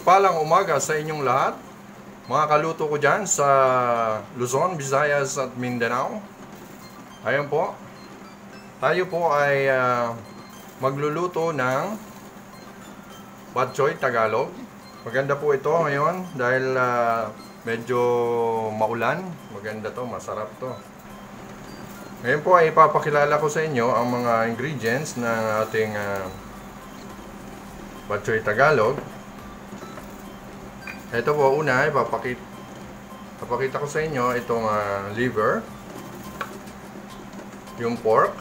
Mapagpalang umaga sa inyong lahat, mga kaluto ko dyan sa Luzon, Visayas at Mindanao. Ayan po, tayo po ay magluluto ng bok choy Tagalog. Maganda po ito ngayon dahil medyo maulan. Maganda to, masarap to. Ngayon po ay ipapakilala ko sa inyo ang mga ingredients ng ating bok choy Tagalog. Ito po, una, ipapakita ko sa inyo itong liver, yung pork.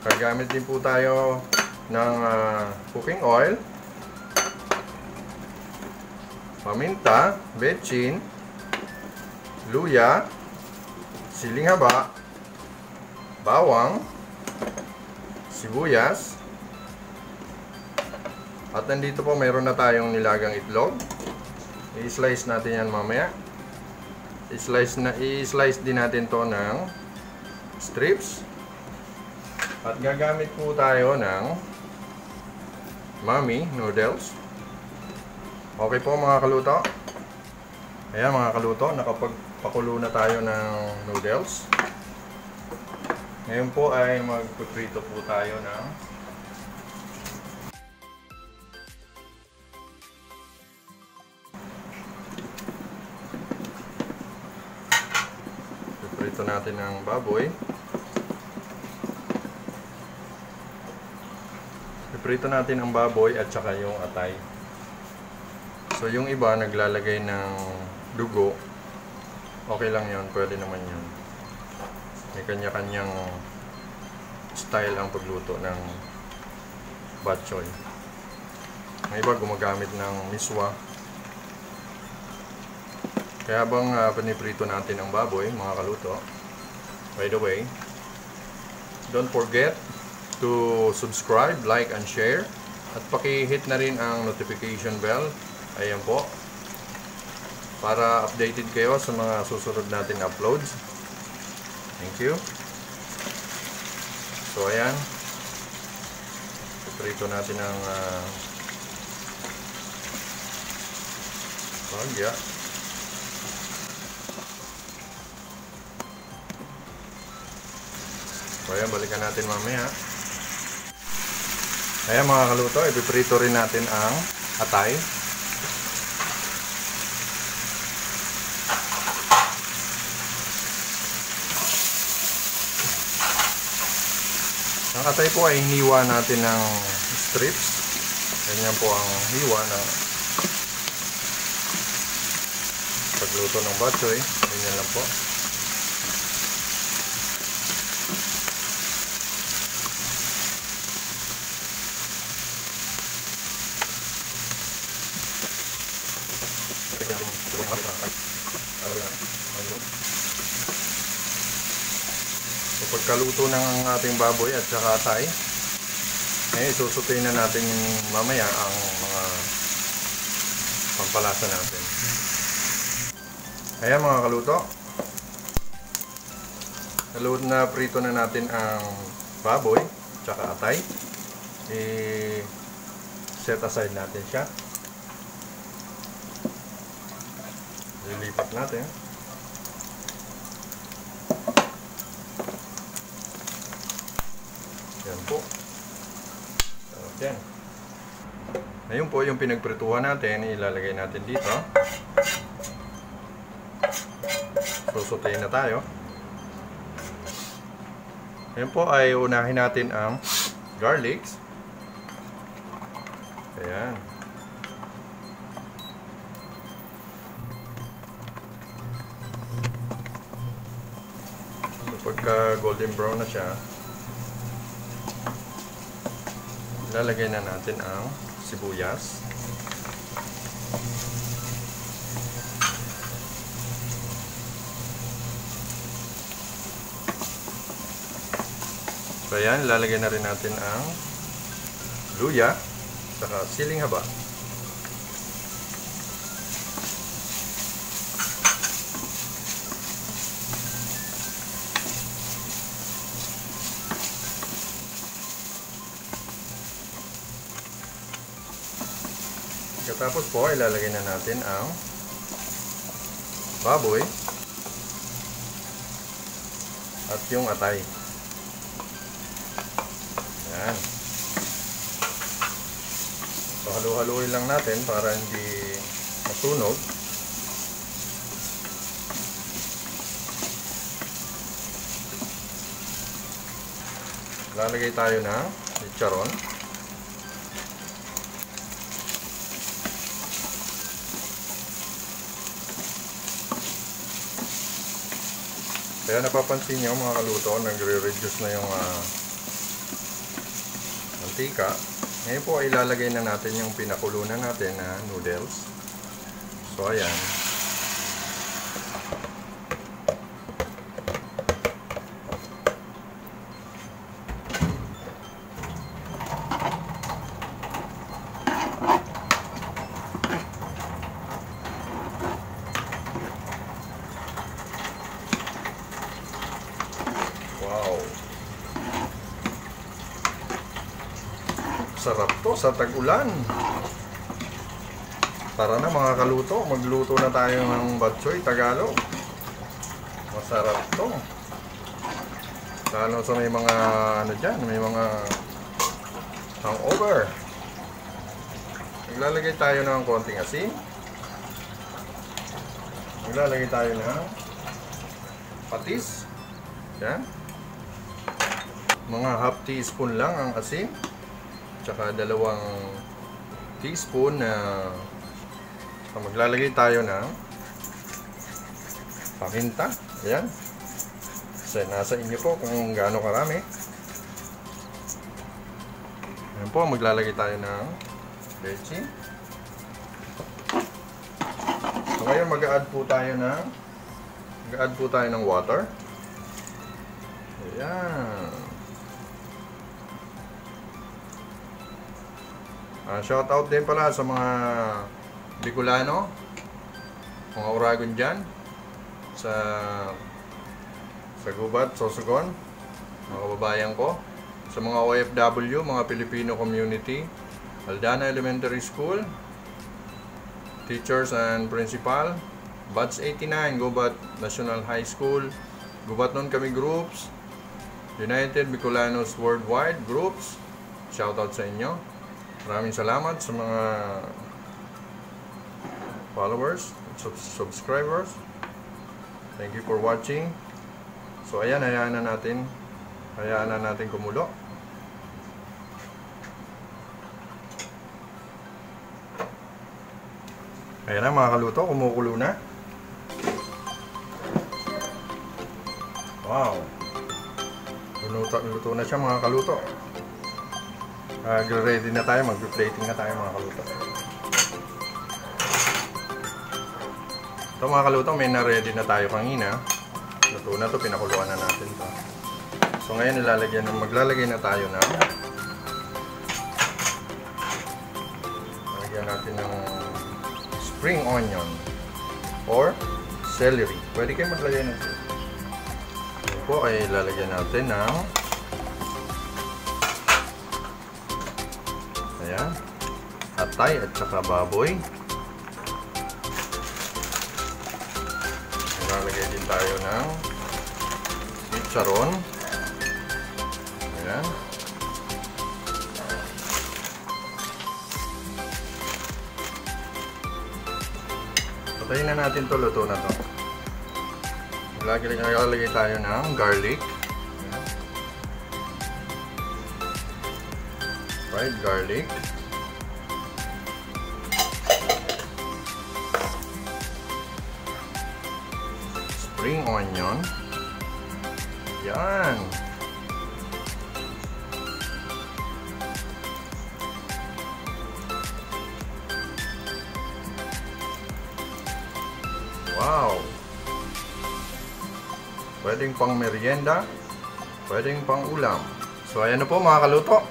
Gagamit din po tayo ng cooking oil, paminta, betchin, luya, siling haba, bawang, sibuyas. At nandito po mayroon na tayong nilagang itlog. I-slice natin yan mamaya. I-slice din natin to ng strips. At gagamit po tayo ng Mami noodles. Okay po mga kaluto. Ayan mga kaluto, nakapagpakulo na tayo ng noodles. Ngayon po ay magpiprito po tayo ng prito natin ang baboy. Prito natin ang baboy at saka yung atay. So yung iba naglalagay ng dugo. Okay lang yun, pwede naman yun. May kanya-kanyang style ang pagluto ng bok choy. May iba gumagamit ng miswa. Kaya habang piniprito natin ang baboy, mga kaluto, by the way, don't forget to subscribe, like, and share. At paki-hit na rin ang notification bell. Ayan po. Para updated kayo sa mga susunod natin uploads. Thank you. So, ayan. Piprito natin ang bagya. So ayan, balikan natin mamaya. Ayan mga kaluto, ipiprito rin natin ang atay. Ang atay po ay hiniwa natin ng strips. Ganyan po ang hiwa na pagluto ng bok choy. Ganyan lang po. So pagkaluto ng ating baboy at saka atay, susutuin na natin mamaya ang mga pampalasa natin. Ayan mga kaluto, naluto na, prito na natin ang baboy at saka atay. I-set aside natin siya. Lilipat natin. Yan po. Yan. Ngayon po yung pinagprituhan natin, ilalagay natin dito. Susutain na tayo. Ngayon po ay unahin natin ang garlics. Ayan. Pagka golden brown na siya, ilalagay na natin ang sibuyas. So ayan, ilalagay na rin natin ang luya saka siling haba. Pagkatapos po, ilalagay na natin ang baboy at yung atay. Yan. So, halu-haluin lang natin para hindi masunog. Lalagay tayo ng chicharon. Kaya napapansin nyo mga kaluto, nagre-reduce na yung mantika. Ngayon po ay ilalagay na natin yung pinakulunan natin na noodles. So ayan. Wow. Sarap to sa tag-ulan. Tara na mga kaluto, magluto na tayo ng batchoy Tagalog. Masarap to. Lalo sa may mga ano dyan, may mga hangover. Maglalagay tayo ng konting asin. Maglalagay tayo ng patis. Yan. Mga half teaspoon lang ang asin. Tsaka 2 teaspoon na maglalagay tayo ng paminta. Ayan. So, nasa inyo po kung gaano karami. Ayan po, maglalagay tayo ng leche. So, ngayon mag-a-add po tayo ng water. Ayan. Shout out din pala sa mga Bicolano, mga Uragon dyan, sa Gubat, Sorsogon, mga kababayan ko, sa mga OFW, mga Filipino community, Aldana Elementary School, teachers and principal, Batch 89, Gubat National High School, Gubat nun kami groups, United Bicolanos Worldwide groups, shout out sa inyo. Maraming salamat sa mga followers, subscribers. Thank you for watching. So ayan, hayaan na natin kumulo. Ayan na mga kaluto, kumukulo na. Wow. Luto na siya mga kaluto. Ready na tayo, mag-plating na tayo mga kaluto. Ito mga kaluto, may na-ready na tayo kanina. Luto na to, pinakuluan na natin to. So ngayon maglalagay na tayo ng lagyan natin ng spring onion or celery. Pwede kayo maglagay ng celery. Ito po ay lalagyan natin ng ayan, atay at saka baboy. Lalagay din tayo ng chicharon. Ayan. Patayin na natin to, luto na to. Lalagay tayo ng garlic. Ayan. Fried garlic. Spring onion. Yan. Wow. Pwedeng pang merienda, pwedeng pang ulam. So ayan na po mga kaluto.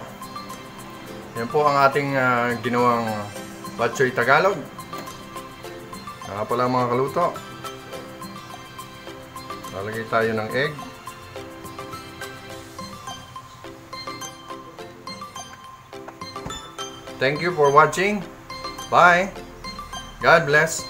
Yan po ang ating ginawang batchoy Tagalog. Nga pala mga kaluto. Lalagay tayo ng egg. Thank you for watching. Bye! God bless!